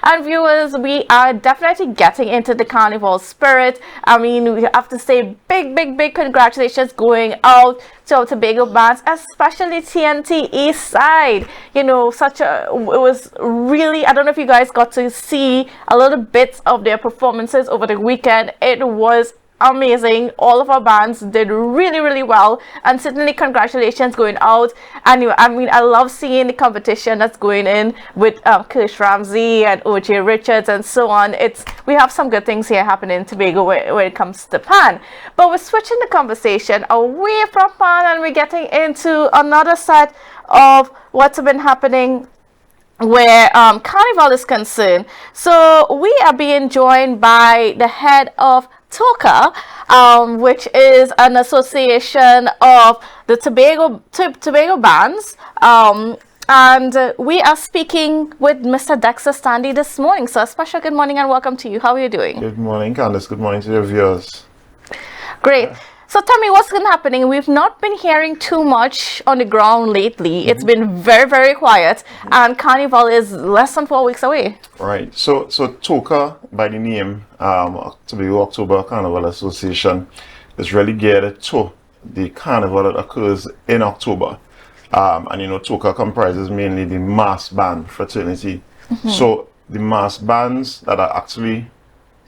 And viewers, we are definitely getting into the carnival spirit. I mean, we have to say big congratulations going out to our Tobago bands, especially TNT East Side. You know, it was really, I don't know if you guys got to see a little bit of their performances over the weekend. It was amazing. All of our bands did really well, and certainly congratulations going out. And I mean, I love seeing the competition that's going in with Kirsch Ramsey and OJ Richards and so on. We have some good things here happening in Tobago when it comes to Pan. But we're switching the conversation away from Pan, and we're getting into another side of what's been happening where Carnival is concerned. So we are being joined by the head of T.O.C.A, which is an association of the Tobago bands, and we are speaking with Mr. Dexter Standy this morning. So a special good morning and welcome to you. How are you doing? Good morning, Kandace. Good morning to your viewers. Great. So tell me what's been happening. We've not been hearing too much on the ground lately. It's been very quiet, and Carnival is less than 4 weeks away. Right. So T.O.C.A, by the name, Tobago October Carnival Association, is really geared to the carnival that occurs in October. And you know, T.O.C.A comprises mainly the mass band fraternity. So the mass bands that are actually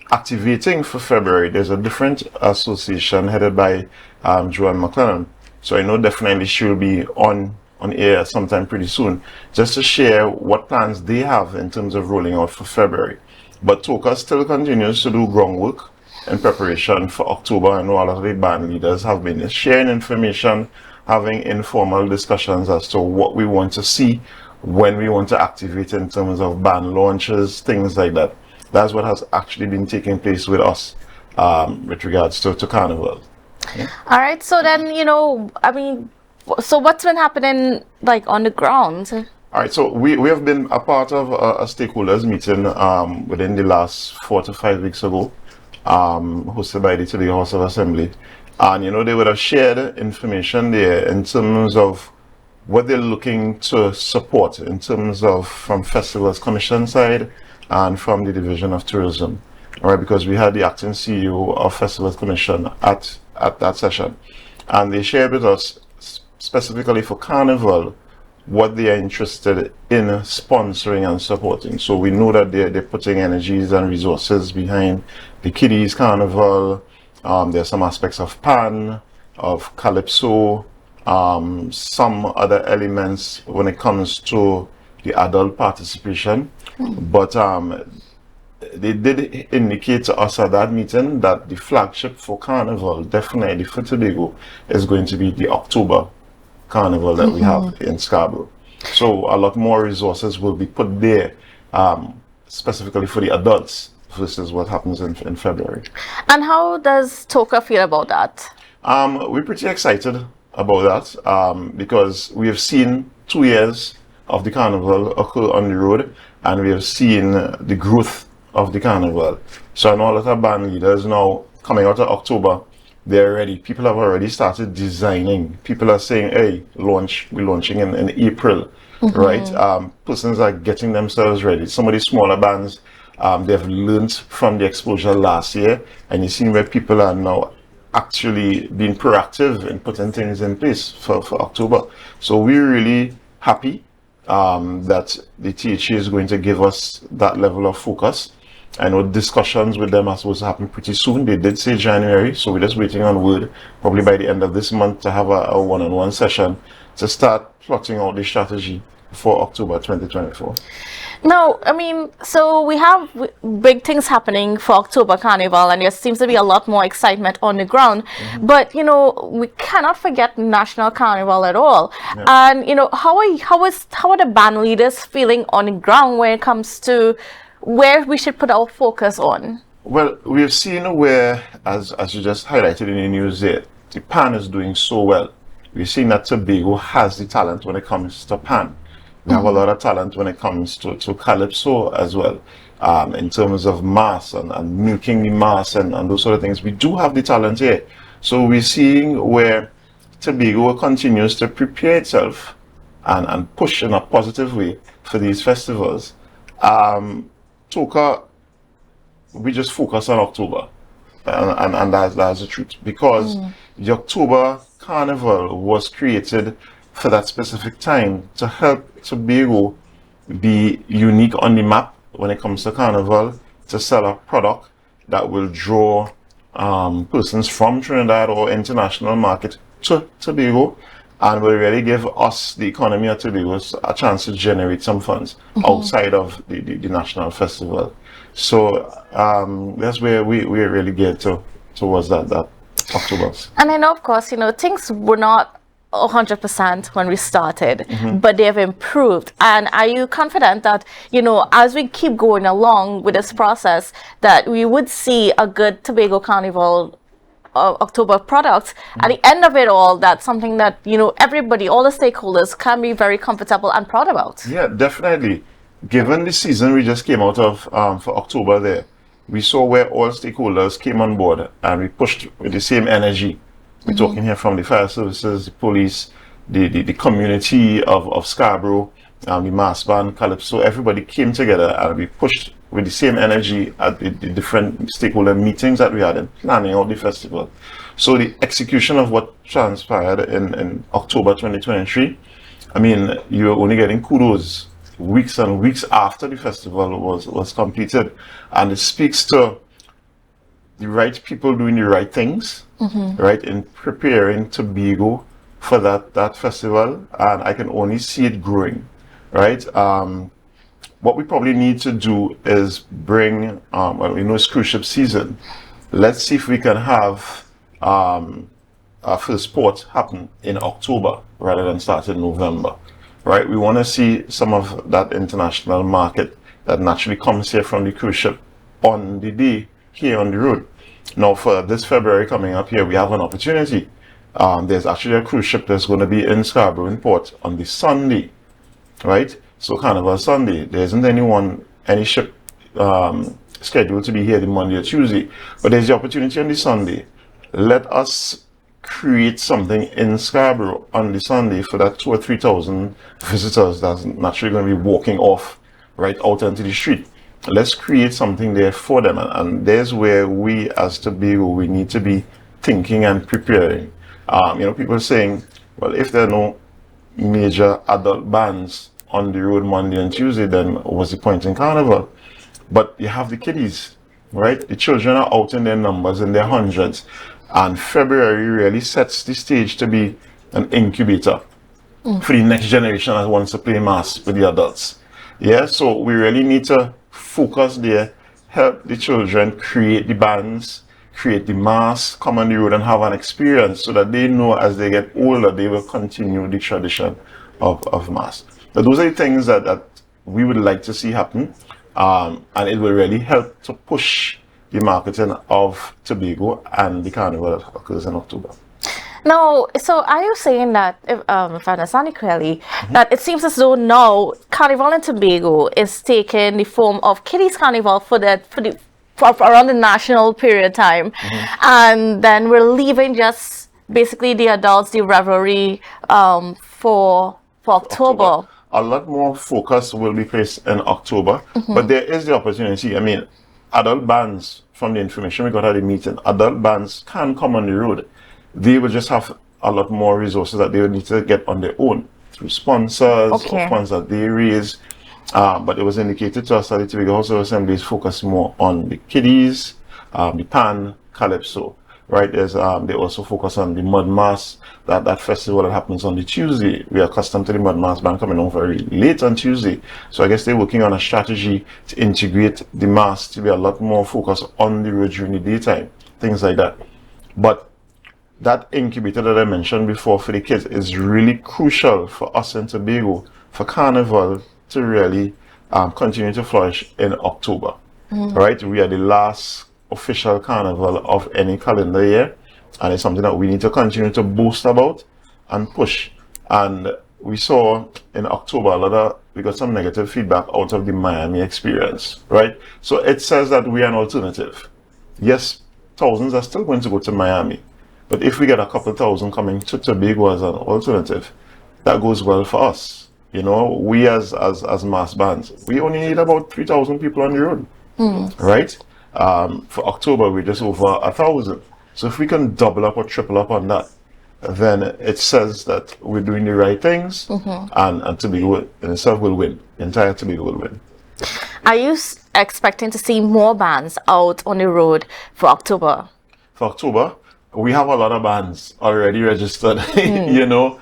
activating for February, there's a different association headed by Joanne McLennan. So I know definitely she'll be on air sometime pretty soon, just to share what plans they have in terms of rolling out for February. But T.O.C.A still continues to do groundwork in preparation for October. I know a lot of the band leaders have been sharing information, having informal discussions as to what we want to see, when we want to activate in terms of band launches, things like that. That's what has actually been taking place with us with regards to Carnival. Yeah. All right. So then, you know, I mean, so what's been happening like on the ground? All right. So we have been a part of a stakeholders meeting within the last 4 to 5 weeks ago, hosted by the Tobago House of Assembly. And, you know, they would have shared information there in terms of what they're looking to support in terms of from Festivals Commission side and from the Division of Tourism, all right, because we had the acting CEO of Festivals Commission at that session, and they shared with us specifically for Carnival what they are interested in sponsoring and supporting. So we know that they're putting energies and resources behind the Kiddies Carnival. There's some aspects of Pan, of Calypso, some other elements when it comes to the adult participation. But they did indicate to us at that meeting that the flagship for Carnival, definitely for Tobago, is going to be the October Carnival that we have in Scarborough. So a lot more resources will be put there, specifically for the adults versus what happens in February. And how does T.O.C.A feel about that? We're pretty excited about that because we have seen 2 years of the Carnival occur on the road, and we have seen the growth of the Carnival. So I know a lot of band leaders now coming out of October, they're ready. People have already started designing. People are saying, hey, we're launching in April, right? Persons are getting themselves ready. Some of the smaller bands, they've learned from the exposure last year, and you see where people are now actually being proactive in putting things in place for October. So we're really happy that the THA is going to give us that level of focus. I know discussions with them are supposed to happen pretty soon. They did say January, so we're just waiting on word, probably by the end of this month, to have a one-on-one session to start plotting out the strategy for October 2024. No, I mean, so we have big things happening for October Carnival, and there seems to be a lot more excitement on the ground. But, you know, we cannot forget National Carnival at all. Yeah. And, you know, how are the band leaders feeling on the ground when it comes to where we should put our focus on? Well, we've seen where, as you just highlighted in the news there, the Pan is doing so well. We've seen that Tobago has the talent when it comes to Pan. We have a lot of talent when it comes to Calypso as well, in terms of mass and milking the mass and those sort of things. We do have the talent here. So we're seeing where Tobago continues to prepare itself and push in a positive way for these festivals. T.O.C.A, we just focus on October. And that's the truth. Because the October Carnival was created for that specific time to help Tobago be unique on the map when it comes to Carnival, to sell a product that will draw persons from Trinidad or international market to Tobago, and will really give us, the economy of Tobago, a chance to generate some funds outside of the national festival. So that's where we really get towards that October. And I know, of course, things were not 100% when we started, but they have improved. And are you confident that, as we keep going along with this process, that we would see a good Tobago Carnival October product at the end of it all? That's something that, everybody, all the stakeholders can be very comfortable and proud about. Yeah, definitely. Given the season we just came out of for October there, we saw where all stakeholders came on board and we pushed with the same energy. We're talking here from the fire services, the police, the community of Scarborough, the mass band, Calypso. Everybody came together and we pushed with the same energy at the different stakeholder meetings that we had in planning out the festival. So the execution of what transpired in October 2023, I mean, you're only getting kudos weeks and weeks after the festival was completed, and it speaks to the right people doing the right things, right, in preparing Tobago for that festival, and I can only see it growing, right. What we probably need to do is bring, well, we know it's cruise ship season. Let's see if we can have our first port happen in October rather than start in November. Right, we want to see some of that international market that naturally comes here from the cruise ship on the day here on the road. Now, for this February coming up here, we have an opportunity. There's actually a cruise ship that's going to be in Scarborough in port on the Sunday, right? So Carnival Sunday. There isn't any ship scheduled to be here the Monday or Tuesday, but there's the opportunity on the Sunday. Let us create something in Scarborough on the Sunday for that 2,000 or 3,000 visitors that's naturally going to be walking off right out onto the street. Let's create something there for them, and there's where we as Tobago, we need to be thinking and preparing. People are saying, well, if there are no major adult bands on the road Monday and Tuesday, then what's the point in Carnival? But you have the kiddies, right? The children are out in their numbers, in their hundreds. And February really sets the stage to be an incubator for the next generation that wants to play mass with the adults. Yeah, so we really need to focus there, help the children create the bands, create the mass, come on the road and have an experience so that they know as they get older, they will continue the tradition of mass. But those are the things that we would like to see happen, and it will really help to push the marketing of Tobago and the carnival that occurs in October. No, so are you saying that, if I understand it clearly, that it seems as though now Carnival in Tobago is taking the form of Kiddies Carnival for around the national period time, and then we're leaving just basically the adults, the revelry for October. A lot more focus will be placed in October, but there is the opportunity. I mean, adult bands, from the information we got at the meeting, adult bands can come on the road. They will just have a lot more resources that they will need to get on their own through sponsors or funds that they raise. But it was indicated to us that the Tobago House of Assembly is focused more on the kiddies, the pan, Calypso. Right, they also focus on the Mud Mass, that festival that happens on the Tuesday. We are accustomed to the Mud Mass band coming on very late on Tuesday. So I guess they're working on a strategy to integrate the mass to be a lot more focused on the road during the daytime, things like that. But that incubator that I mentioned before for the kids is really crucial for us in Tobago, for Carnival to really continue to flourish in October. Right, we are the last official carnival of any calendar year, and it's something that we need to continue to boast about and push. And we saw in October we got some negative feedback out of the Miami experience, right? So it says that we are an alternative. Yes, thousands are still going to go to Miami, but if we get a couple thousand coming to Tobago as an alternative, that goes well for us, You know, we as mass bands, we only need about 3,000 people on the road, right? For October, we're just over 1,000. So if we can double up or triple up on that, then it says that we're doing the right things, and Tobago in itself will win. The entire Tobago will win. Are you expecting to see more bands out on the road for October? For October, we have a lot of bands already registered. You know,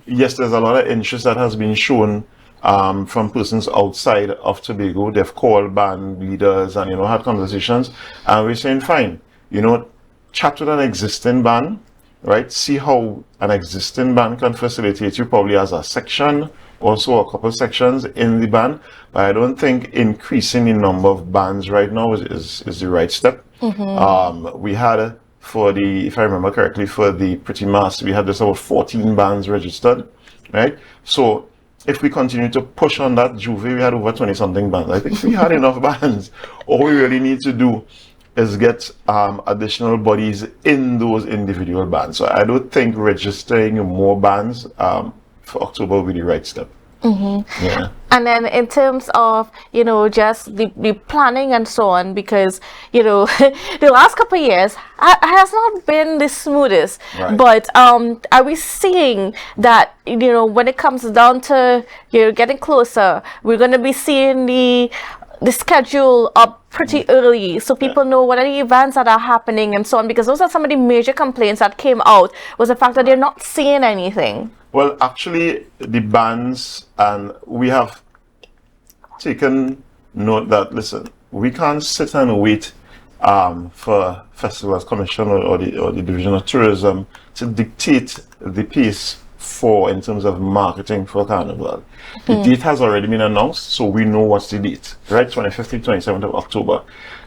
yes, there's a lot of interest that has been shown from persons outside of Tobago. They've called band leaders and, you know, had conversations, and we're saying, fine, you know, chat with an existing band, right? See how an existing band can facilitate you, probably as a section, also a couple sections in the band. But I don't think increasing the number of bands right now is the right step. We had, for the, if I remember correctly, for the Pretty Mass, we had just about 14 bands registered, right? So if we continue to push on that, Juve, we had over 20 something bands. I think we had enough bands. All we really need to do is get additional bodies in those individual bands. So I don't think registering more bands for October will be the right step. Yeah. And then in terms of, you know, just the planning and so on, because, you know, the last couple of years has not been the smoothest. Right. But are we seeing that, you know, when it comes down to, you know, getting closer, we're going to be seeing the schedule up pretty early, so people know what are the events that are happening and so on, because those are some of the major complaints that came out, was the fact that they're not seeing anything. Well, actually, the bands, and we have taken note that, listen, we can't sit and wait for Festivals Commission or the Division of Tourism to dictate the pace in terms of marketing for Carnival. The date has already been announced, so we know what's the date, right? 25th to 27th of October.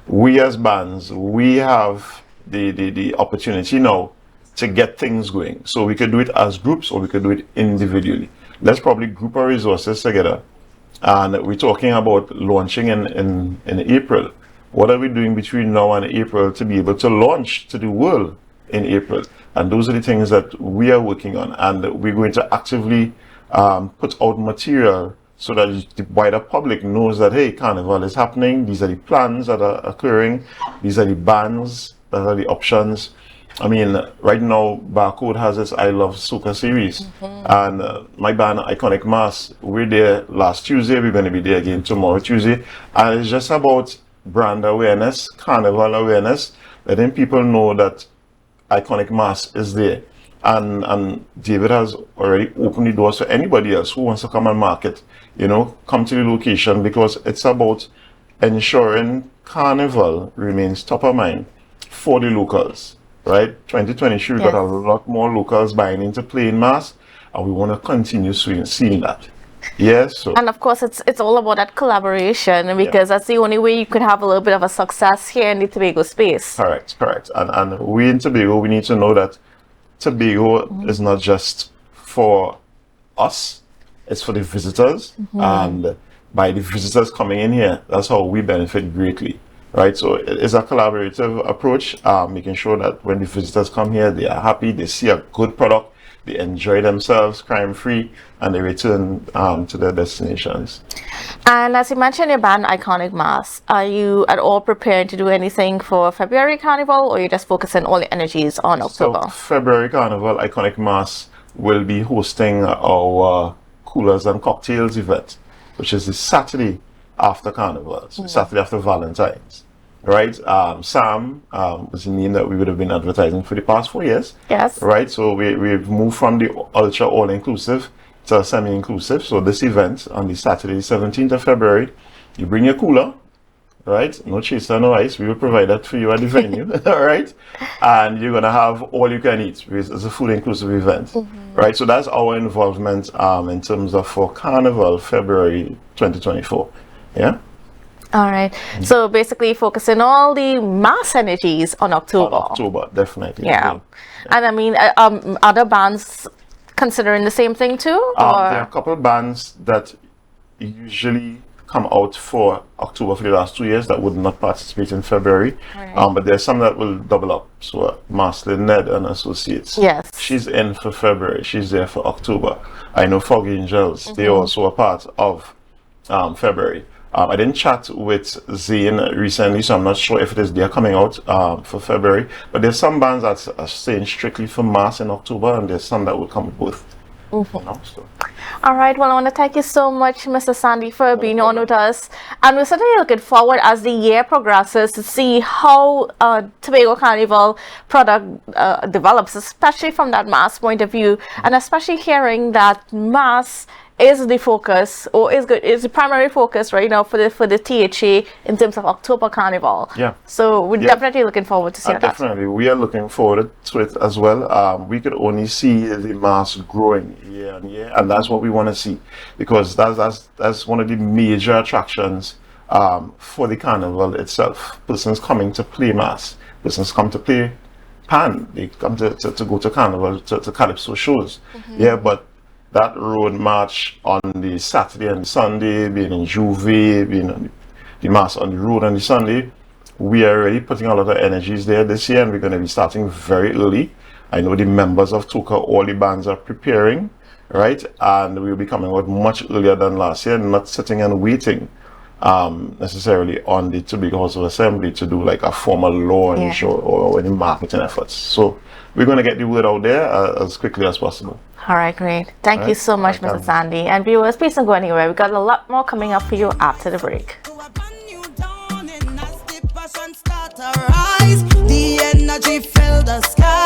We as bands, we have the opportunity now to get things going. So we could do it as groups or we could do it individually. Let's probably group our resources together. And we're talking about launching in April. What are we doing between now and April to be able to launch to the world in April? And those are the things that we are working on. And we're going to actively put out material so that the wider public knows that, hey, Carnival is happening. These are the plans that are occurring. These are the bands, that are the options. I mean, right now, Barcode has its I Love Soca series. And my band, Iconic Mass, we're there last Tuesday. We're going to be there again tomorrow, Tuesday. And it's just about brand awareness, Carnival awareness, letting people know that Iconic Mass is there. And David has already opened the doors for anybody else who wants to come and market, you know, come to the location, because it's about ensuring Carnival remains top of mind for the locals. Right, 2023, we got a lot more locals buying into playing mass, and we want to continue seeing that. Yes. So. And of course, it's all about that collaboration, because that's the only way you could have a little bit of a success here in the Tobago space. Correct. And we in Tobago, we need to know that Tobago is not just for us; it's for the visitors, and by the visitors coming in here, that's how we benefit greatly. Right, so it's a collaborative approach, making sure that when the visitors come here, they are happy, they see a good product, they enjoy themselves crime-free, and they return to their destinations. And as you mentioned, your band Iconic Mass, are you at all prepared to do anything for February Carnival, or are you just focusing all the energies on October? So February Carnival, Iconic Mass will be hosting our Coolers and Cocktails event, which is the Saturday after Carnival, so Saturday after Valentine's, right? Sam was the name that we would have been advertising for the past 4 years. Yes. Right, so we've moved from the ultra all-inclusive to semi-inclusive. So this event on the Saturday, 17th of February, you bring your cooler, right? No chaser, no ice. We will provide that for you at the venue, all right? And you're gonna have all you can eat. It's a food-inclusive event, right? So that's our involvement in terms of for Carnival, February 2024. Yeah. All right. So basically focusing all the mass energies on October. On October, definitely. Yeah. And I mean, other bands considering the same thing too? There are a couple of bands that usually come out for October for the last 2 years that would not participate in February. Right. But there's some that will double up. So Marcelin Ned and Associates. Yes. She's in for February. She's there for October. I know Fog Angels. They also are part of February. I didn't chat with Zane recently, so I'm not sure if it is they're coming out for February. But there's some bands that are staying strictly for Mass in October, and there's some that will come both. You know, so. All right. Well, I want to thank you so much, Mr. Sandy, for being on with us. And we're certainly looking forward as the year progresses to see how Tobago Carnival product develops, especially from that Mass point of view, and especially hearing that Mass is the focus, or is the primary focus right now for the T.O.C.A. in terms of October Carnival. Yeah. So we're definitely looking forward to seeing that. Definitely, we are looking forward to it as well. We could only see the Mass growing year on year, and that's what we want to see, because that's one of the major attractions for the Carnival itself. Persons coming to play Mass, persons come to play Pan, they come to go to Carnival, to Calypso shows. Yeah, but that road march on the Saturday and Sunday, being in Juve, being on the Mass on the road on the Sunday, we are already putting a lot of energies there this year, and we're going to be starting very early. I know the members of T.O.C.A, all the bands are preparing, right? And we'll be coming out much earlier than last year, not sitting and waiting necessarily on the Tobago House of Assembly to do like a formal launch or any marketing efforts. So we're going to get the word out there as quickly as possible. All right, great. Thank you so much, Mr. Sandy. And viewers, please don't go anywhere. We've got a lot more coming up for you after the break. The energy filled the sky.